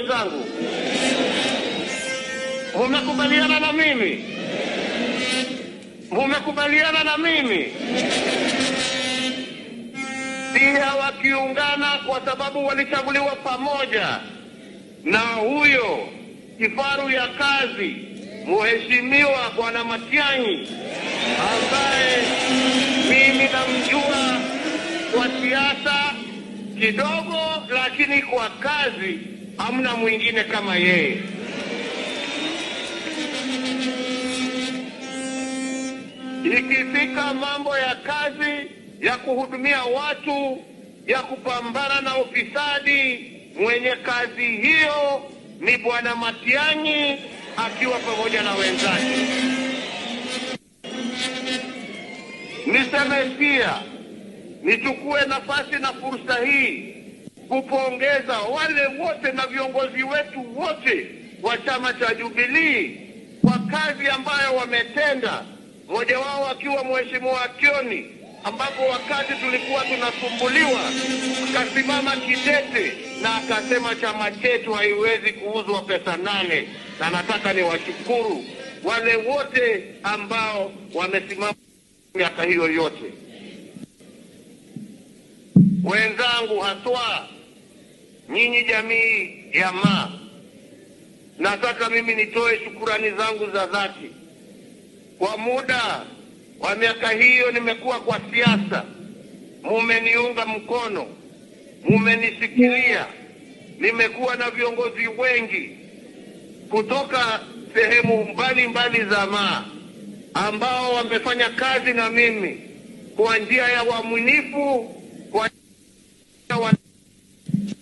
zangu, mmekubaliana na mimi? Mmekubaliana na mimi? Pia wakiungana kwa sababu walichaguliwa pamoja na huyo kifaru ya kazi Mheshimiwa Bwana Matiang'i, ambaye mimi namjua kwa siasa kidogo, lakini kwa kazi hamna mwingine kama yeye. Ikifika mambo ya kazi ya kuhudumia watu, ya kupambana na ufisadi, mwenye kazi hiyo ni Bwana Matiang'i akiwa pamoja na wenzake. Niseme pia, nichukue nafasi na fursa hii kupongeza wale wote na viongozi wetu wote wa chama cha Jubilee kwa kazi ambayo wametenda, mmoja wao akiwa Mheshimiwa Kioni, ambapo wakati tulikuwa tunasumbuliwa akasimama kidete na akasema chama chetu haiwezi kuuzwa pesa 8, na nataka niwashukuru wale wote ambao wamesimama miaka hiyo yote. Wenzangu, haswa nyinyi jamii ya Maa, nataka mimi nitoe shukurani zangu za dhati. Kwa muda wa miaka hiyo nimekuwa kwa siasa, mumeniunga mkono, mumenisikilia. Nimekuwa na viongozi wengi kutoka sehemu mbalimbali za Maa ambao wamefanya kazi na mimi kwa njia ya uaminifu,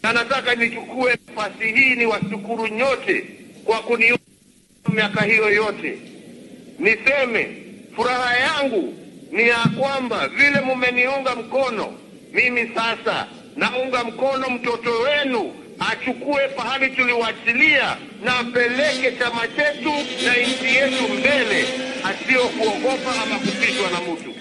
na nataka nichukue nafasi hii niwashukuru nyote kwa kuniunga miaka hiyo yote. Niseme furaha yangu ni ya kwamba vile mumeniunga mkono, mimi sasa naunga mkono mtoto wenu achukue pahali tuliwachilia na apeleke chama chetu na nchi yetu mbele, asio kuogopa ama kupitwa na mtu.